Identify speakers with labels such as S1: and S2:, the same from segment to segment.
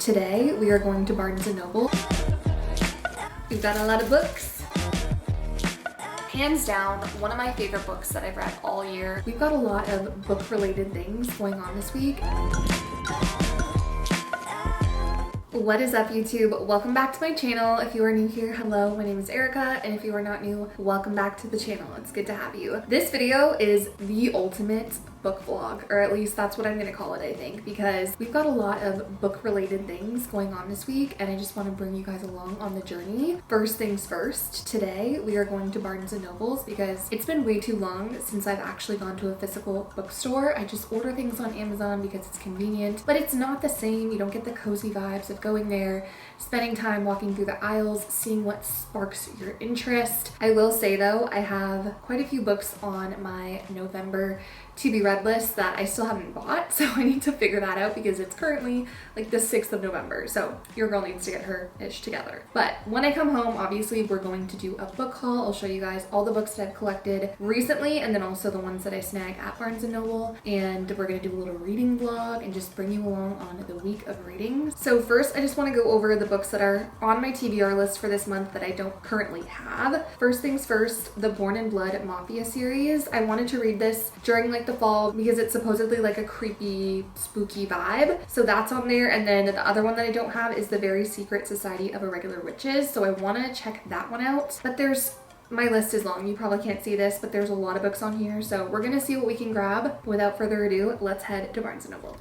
S1: Today we are going to Barnes & Noble. We've got a lot of books. Hands down, one of my favorite books that I've read all year. We've got a lot of book-related things going on this week. What is up, YouTube? Welcome back to my channel. If you are new here, hello, my name is Erica, and if you are not new, welcome back to the channel. It's good to have you. This video is the ultimate book vlog, or at least that's what I'm gonna call it, I think, because we've got a lot of book-related things going on this week, and I just want to bring you guys along on the journey. First things first, today we are going to Barnes & Noble's because it's been way too long since I've actually gone to a physical bookstore. I just order things on Amazon because it's convenient, but it's not the same. You don't get the cozy vibes of going there, spending time walking through the aisles, seeing what sparks your interest. I will say though, I have quite a few books on my November to be read list that I still haven't bought, so I need to figure that out because it's currently like the 6th of November, so your girl needs to get her ish together. But when I come home, obviously we're going to do a book haul. I'll show you guys all the books that I've collected recently and then also the ones that I snag at Barnes & Noble, and we're gonna do a little reading vlog and just bring you along on the week of reading. So first, I just want to go over the books that are on my TBR list for this month that I don't currently have. First things first, the Born in Blood Mafia series. I wanted to read this during like the fall because it's supposedly like a creepy, spooky vibe. So that's on there. And then the other one that I don't have is the Very Secret Society of Irregular Witches. So I want to check that one out. But my list is long. You probably can't see this, but there's a lot of books on here. So we're going to see what we can grab. Without further ado, let's head to Barnes & Noble.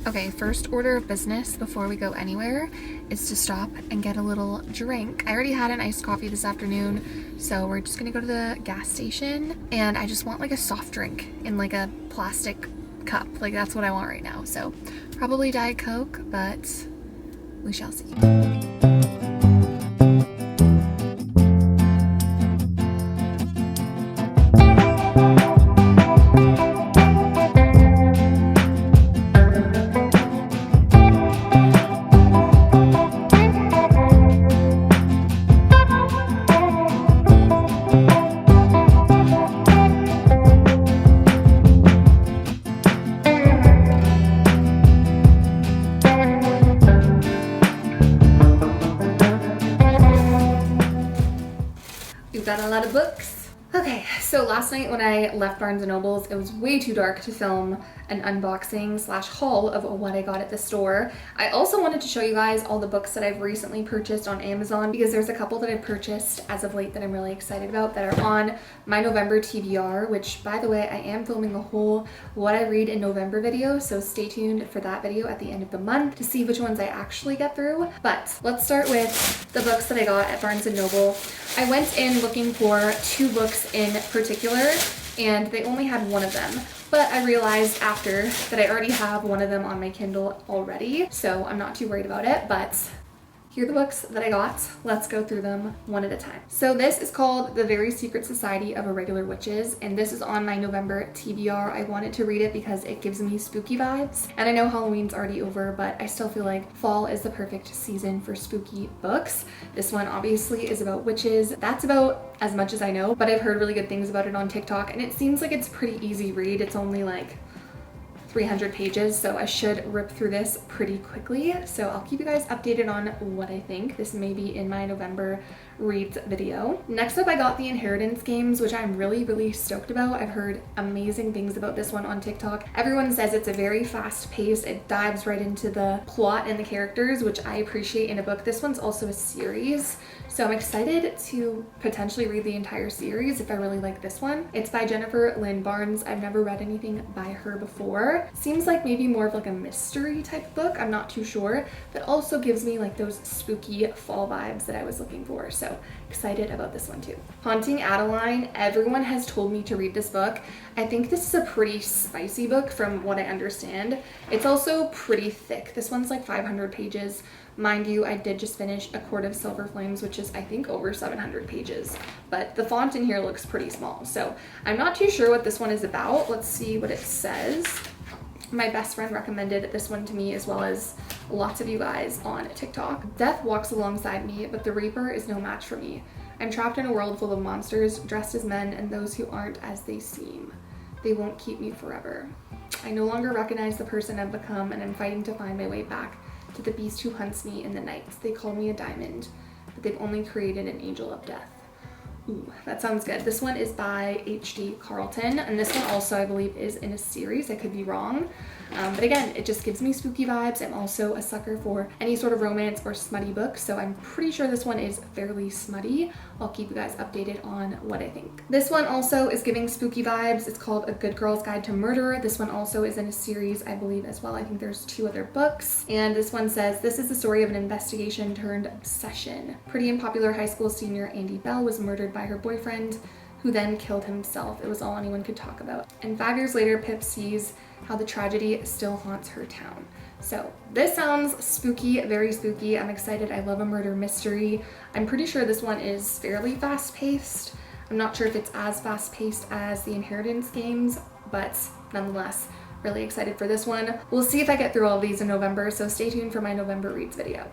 S1: Okay, first order of business before we go anywhere is to stop and get a little drink. I already had an iced coffee this afternoon, so we're just gonna go to the gas station, and I just want like a soft drink in like a plastic cup. Like that's what I want right now. So probably Diet Coke, but we shall see. We've got a lot of books. Okay, so last night when I left Barnes & Noble's, it was way too dark to film an unboxing / haul of what I got at the store. I also wanted to show you guys all the books that I've recently purchased on Amazon because there's a couple that I've purchased as of late that I'm really excited about that are on my November TBR, which by the way, I am filming a whole what I read in November video, so stay tuned for that video at the end of the month to see which ones I actually get through. But let's start with the books that I got at Barnes & Noble. I went in looking for 2 books in particular, and they only had one of them. But I realized after that I already have one of them on my Kindle already, so I'm not too worried about it. But here are the books that I got. Let's go through them one at a time. So this is called The Very Secret Society of Irregular Witches, and this is on my November TBR. I wanted to read it because it gives me spooky vibes. And I know Halloween's already over, but I still feel like fall is the perfect season for spooky books. This one obviously is about witches. That's about as much as I know, but I've heard really good things about it on TikTok, and it seems like it's a pretty easy read. It's only like 300 pages, so I should rip through this pretty quickly. So I'll keep you guys updated on what I think. This may be in my November reads video. Next up, I got the Inheritance Games, which I'm really stoked about. I've heard amazing things about this one on TikTok. Everyone says it's a very fast pace. It dives right into the plot and the characters, which I appreciate in a book. This one's also a series, so I'm excited to potentially read the entire series if I really like this one. It's by Jennifer Lynn Barnes. I've never read anything by her before. Seems like maybe more of like a mystery type book. I'm not too sure, but also gives me like those spooky fall vibes that I was looking for. So excited about this one too. Haunting Adeline. Everyone has told me to read this book. I think this is a pretty spicy book from what I understand. It's also pretty thick. This one's like 500 pages. Mind you, I did just finish A Court of Silver Flames, which is I think over 700 pages, but the font in here looks pretty small. So I'm not too sure what this one is about. Let's see what it says. My best friend recommended this one to me, as well as lots of you guys on TikTok. Death walks alongside me, but the Reaper is no match for me. I'm trapped in a world full of monsters, dressed as men, and those who aren't as they seem. They won't keep me forever. I no longer recognize the person I've become, and I'm fighting to find my way back to the beast who hunts me in the night. They call me a diamond, but they've only created an angel of death. Ooh, that sounds good. This one is by H.D. Carlton, and this one also, I believe, is in a series. I could be wrong. But again, it just gives me spooky vibes. I'm also a sucker for any sort of romance or smutty books, so I'm pretty sure this one is fairly smutty. I'll keep you guys updated on what I think. This one also is giving spooky vibes. It's called A Good Girl's Guide to Murder. This one also is in a series, I believe, as well. I think there's 2 other books. And this one says, this is the story of an investigation turned obsession. Pretty and popular high school senior Andy Bell was murdered by her boyfriend, who then killed himself. It was all anyone could talk about. And 5 years later, Pip sees how the tragedy still haunts her town. So this sounds spooky, very spooky. I'm excited. I love a murder mystery. I'm pretty sure this one is fairly fast-paced. I'm not sure if it's as fast-paced as the Inheritance games, but nonetheless, really excited for this one. We'll see if I get through all of these in November, so stay tuned for my November reads video.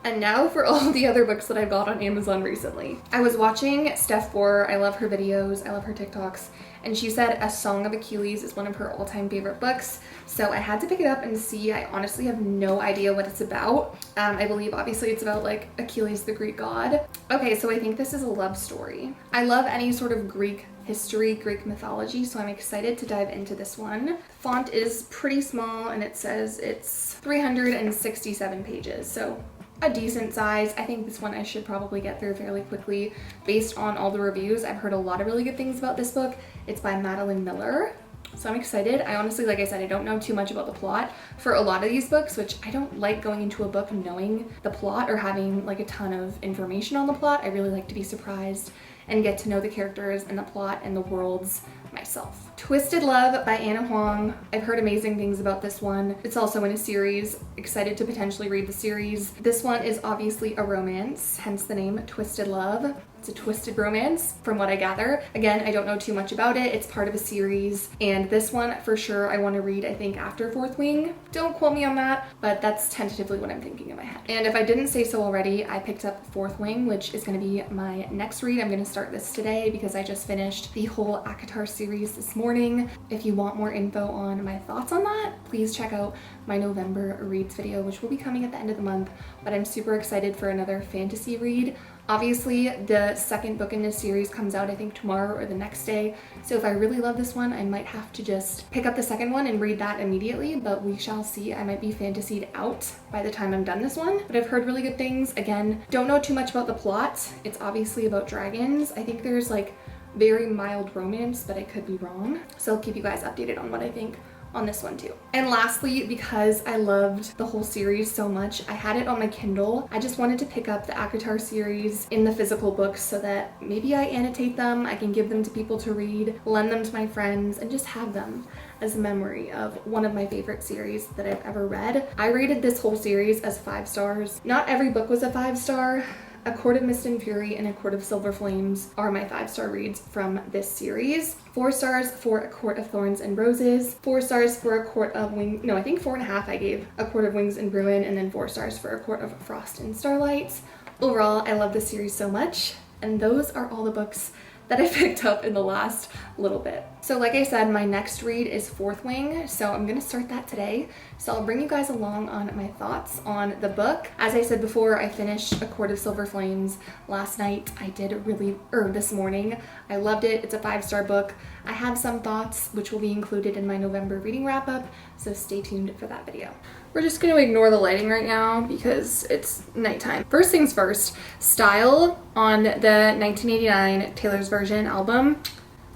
S1: And now for all the other books that I got on Amazon recently. I was watching Steph Bohr. I love her videos. I love her TikToks. And she said A Song of Achilles is one of her all-time favorite books. So I had to pick it up and see. I honestly have no idea what it's about. I believe obviously it's about like Achilles, the Greek god. Okay, so I think this is a love story. I love any sort of Greek history, Greek mythology, so I'm excited to dive into this one. The font is pretty small and it says it's 367 pages. So a decent size. I think this one I should probably get through fairly quickly based on all the reviews. I've heard a lot of really good things about this book. It's by Madeline Miller, so I'm excited. I honestly, like I said, I don't know too much about the plot for a lot of these books, which I don't like going into a book knowing the plot or having like a ton of information on the plot. I really like to be surprised and get to know the characters and the plot and the worlds myself. Twisted Love by Anna Huang. I've heard amazing things about this one. It's also in a series. Excited to potentially read the series. This one is obviously a romance, hence the name Twisted Love. It's a twisted romance from what I gather. Again, I don't know too much about it. It's part of a series, and this one for sure I want to read, I think, after Fourth Wing. Don't quote me on that, but that's tentatively what I'm thinking in my head. And if I didn't say so already, I picked up Fourth Wing, which is going to be my next read. I'm going to start this today because I just finished the whole ACOTAR series this morning. If you want more info on my thoughts on that, please check out my November reads video, which will be coming at the end of the month, but I'm super excited for another fantasy read. Obviously, the second book in this series comes out, I think, tomorrow or the next day. So if I really love this one, I might have to just pick up the second one and read that immediately, but we shall see. I might be fantasied out by the time I'm done this one, but I've heard really good things. Again, don't know too much about the plot. It's obviously about dragons. I think there's like very mild romance, but I could be wrong. So I'll keep you guys updated on what I think on this one too. And lastly, because I loved the whole series so much, I had it on my Kindle. I just wanted to pick up the ACOTAR series in the physical books so that maybe I annotate them, I can give them to people to read, lend them to my friends, and just have them as a memory of one of my favorite series that I've ever read. I rated this whole series as 5 stars. Not every book was a 5-star. A Court of Mist and Fury and A Court of Silver Flames are my 5-star reads from this series. 4 stars for A Court of Thorns and Roses. 4 stars for A Court of Wings. No, I think 4.5 I gave A Court of Wings and Ruin, and then 4 stars for A Court of Frost and Starlight. Overall, I love this series so much, and those are all the books that I picked up in the last little bit. So like I said, my next read is Fourth Wing, so I'm gonna start that today. So I'll bring you guys along on my thoughts on the book. As I said before, I finished A Court of Silver Flames last night. I did this morning. I loved it. It's a 5-star book. I have some thoughts which will be included in my November reading wrap up, so stay tuned for that video. We're just gonna ignore the lighting right now because it's nighttime. First things first, Style on the 1989 Taylor's Version album.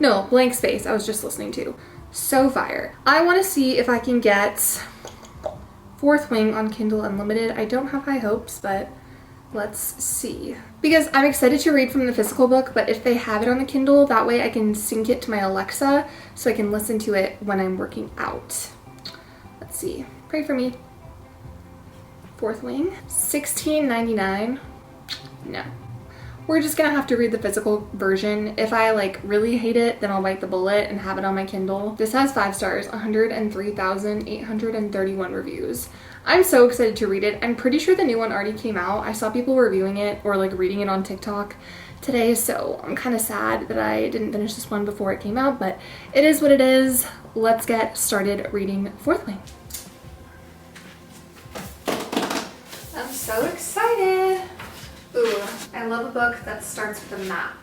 S1: No, Blank Space, I was just listening to. So fire. I wanna see if I can get Fourth Wing on Kindle Unlimited. I don't have high hopes, but let's see. Because I'm excited to read from the physical book, but if they have it on the Kindle, that way I can sync it to my Alexa so I can listen to it when I'm working out. Let's see. Pray for me. Fourth Wing. $16.99. No. We're just gonna have to read the physical version. If I like really hate it, then I'll bite the bullet and have it on my Kindle. This has 5 stars, 103,831 reviews. I'm so excited to read it. I'm pretty sure the new one already came out. I saw people reviewing it or like reading it on TikTok today, so I'm kind of sad that I didn't finish this one before it came out, but it is what it is. Let's get started reading Fourth Wing. so excited. Ooh, I love a book that starts with a map.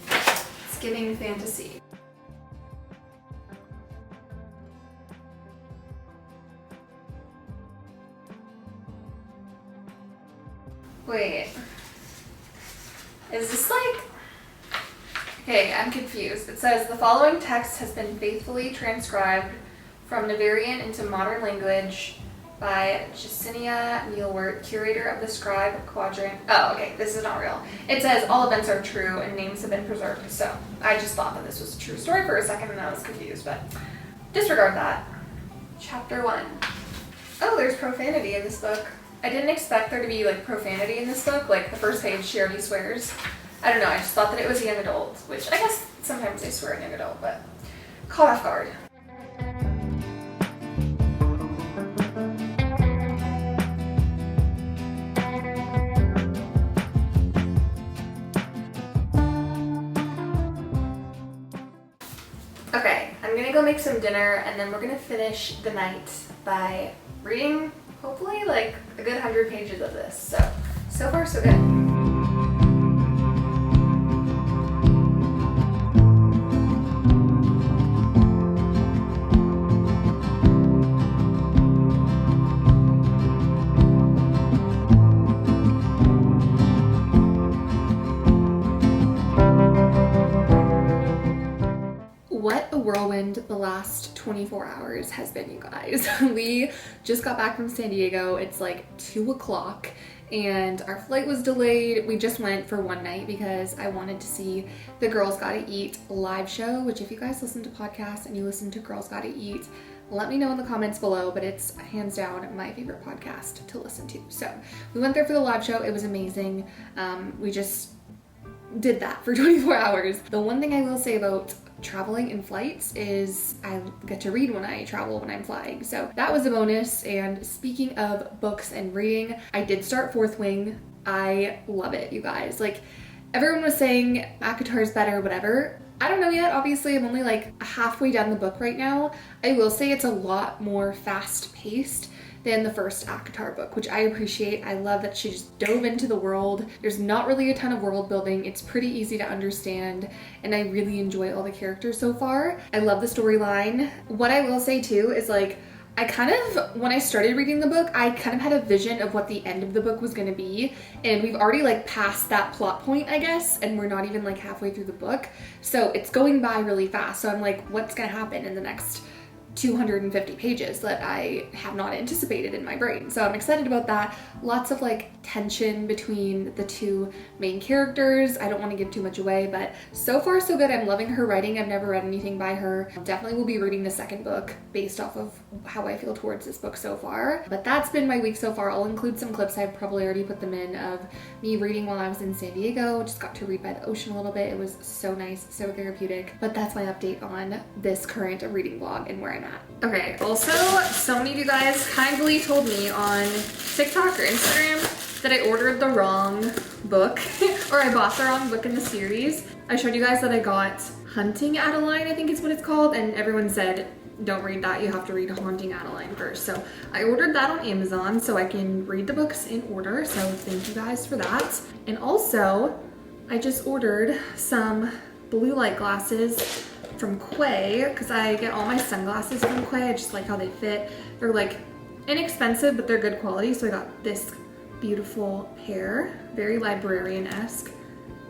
S1: It's giving fantasy. Wait, is this like, okay, I'm confused. It says the following text has been faithfully transcribed from Navarian into modern language by Justinia Neilwort, curator of the Scribe Quadrant. Oh, okay, this is not real. It says all events are true and names have been preserved. So I just thought that this was a true story for a second and I was confused, but disregard that. Chapter 1. Oh, there's profanity in this book. I didn't expect there to be like profanity in this book. Like the first page, she already swears. I don't know, I just thought that it was a young adult, which I guess sometimes they swear in young adult, but caught off guard. Okay, I'm gonna go make some dinner and then we're gonna finish the night by reading hopefully like a good 100 pages of this. So far so good. What a whirlwind the last 24 hours has been, you guys. We just got back from San Diego. It's like 2 o'clock and our flight was delayed. We just went for one night because I wanted to see the Girls Gotta Eat live show, which if you guys listen to podcasts and you listen to Girls Gotta Eat, let me know in the comments below, but it's hands down my favorite podcast to listen to. So we went there for the live show. It was amazing. We just did that for 24 hours. The one thing I will say about traveling in flights is I get to read when I travel when I'm flying. So that was a bonus. And speaking of books and reading, I did start Fourth Wing. I love it, you guys. Like everyone was saying ACOTAR's better, whatever. I don't know yet. Obviously, I'm only like halfway down the book right now. I will say it's a lot more fast paced than the first ACOTAR book, which I appreciate. I love that she just dove into the world. There's not really a ton of world building. It's pretty easy to understand, and I really enjoy all the characters so far. I love the storyline. What I will say too is like, I kind of, when I started reading the book, I kind of had a vision of what the end of the book was gonna be, and we've already like passed that plot point, I guess, and we're not even like halfway through the book. So it's going by really fast. So I'm like, what's gonna happen in the next 250 pages that I have not anticipated in my brain. So I'm excited about that. Lots of like tension between the two main characters. I don't want to give too much away, but so far so good. I'm loving her writing. I've never read anything by her. Definitely will be reading the second book based off of how I feel towards this book so far. But that's been my week so far. I'll include some clips. I've probably already put them in of me reading while I was in San Diego. Just got to read by the ocean a little bit. It was so nice, so therapeutic. But that's my update on this current reading vlog and where I'm at. Okay, also, so many of you guys kindly told me on TikTok or Instagram that I ordered the wrong book, or I bought the wrong book in the series. I showed you guys that I got Hunting Adeline, I think is what it's called, and everyone said, don't read that, you have to read Haunting Adeline first. So I ordered that on Amazon so I can read the books in order, so thank you guys for that. And also, I just ordered some blue light glasses from Quay, because I get all my sunglasses from Quay. I just like how they fit. They're like inexpensive, but they're good quality. So I got this beautiful pair, very librarian-esque.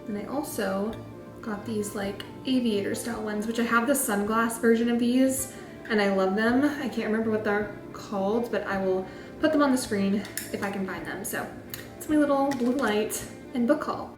S1: And I also got these like aviator style ones, which I have the sunglass version of these and I love them. I can't remember what they're called, but I will put them on the screen if I can find them. So it's my little blue light and book haul.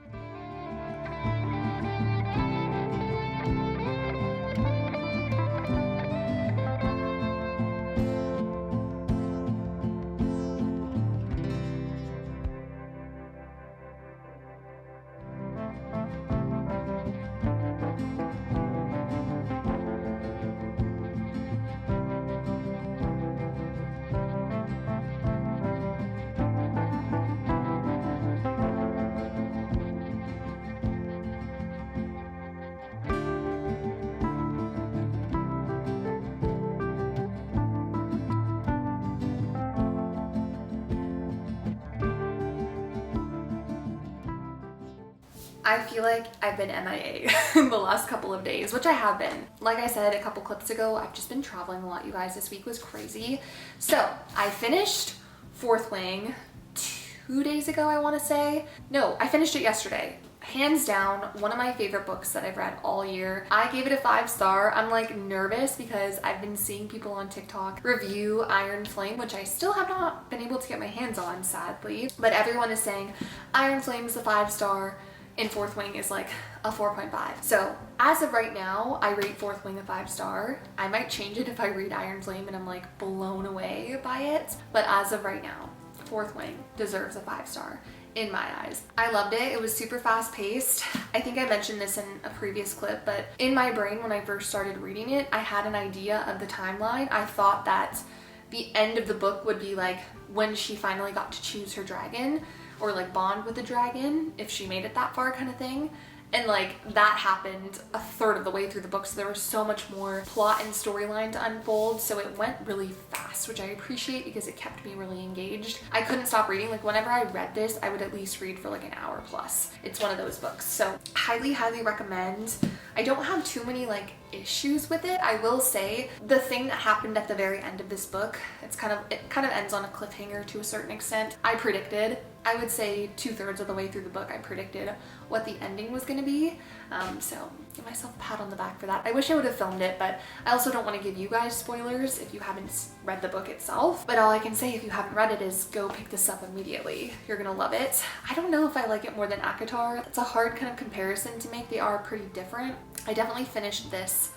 S1: I feel like I've been MIA the last couple of days, which I have been. Like I said a couple clips ago, I've just been traveling a lot, you guys. This week was crazy. So I finished Fourth Wing 2 days ago, I want to say. No, I finished it yesterday. Hands down, one of my favorite books that I've read all year. I gave it a 5-star. I'm like nervous because I've been seeing people on TikTok review Iron Flame, which I still have not been able to get my hands on, sadly. But everyone is saying Iron Flame is a 5-star and Fourth Wing is like a 4.5. So as of right now, I rate Fourth Wing a 5-star. I might change it if I read Iron Flame and I'm like blown away by it. But as of right now, Fourth Wing deserves a 5-star. In my eyes. I loved it. It was super fast paced. I think I mentioned this in a previous clip, but in my brain when I first started reading it, I had an idea of the timeline. I thought that the end of the book would be like when she finally got to choose her dragon or like bond with the dragon, if she made it that far kind of thing. And like that happened a third of the way through the book, so there was so much more plot and storyline to unfold, so it went really fast, which I appreciate because it kept me really engaged. I couldn't stop reading. Like whenever I read this, I would at least read for like an hour plus. It's one of those books, so highly recommend. I don't have too many like issues with it. I will say the thing that happened at the very end of this book, it kind of ends on a cliffhanger to a certain extent. I predicted, I would say 2/3 of the way through the book, I predicted what the ending was going to be. So give myself a pat on the back for that. I wish I would have filmed it, but I also don't want to give you guys spoilers if you haven't read the book itself. But all I can say if you haven't read it is go pick this up immediately. You're gonna love it. I don't know if I like it more than ACOTAR. It's a hard kind of comparison to make. They are pretty different. I definitely finished this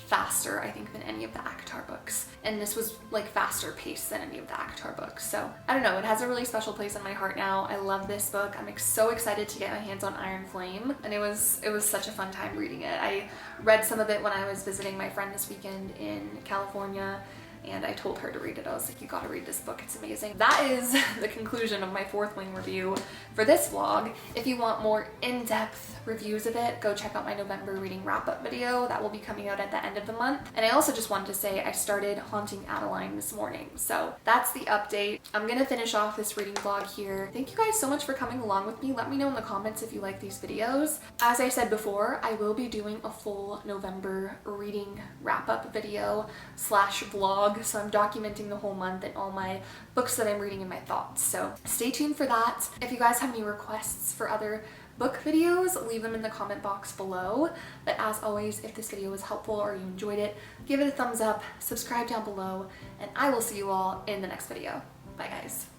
S1: faster, I think, than any of the ACOTAR books. And this was like faster paced than any of the ACOTAR books. So I don't know, it has a really special place in my heart now. I love this book. I'm so excited to get my hands on Iron Flame. And it was such a fun time reading it. I read some of it when I was visiting my friend this weekend in California, and I told her to read it. I was like, you gotta read this book, it's amazing. That is the conclusion of my Fourth Wing review for this vlog. If you want more in-depth reviews of it, go check out my November reading wrap-up video. That will be coming out at the end of the month. And I also just wanted to say I started Haunting Adeline this morning. So that's the update. I'm gonna finish off this reading vlog here. Thank you guys so much for coming along with me. Let me know in the comments if you like these videos. As I said before, I will be doing a full November reading wrap-up video / vlog. So I'm documenting the whole month and all my books that I'm reading and my thoughts. So stay tuned for that. If you guys have any requests for other book videos, leave them in the comment box below. But as always, if this video was helpful or you enjoyed it, give it a thumbs up, subscribe down below, and I will see you all in the next video. Bye guys.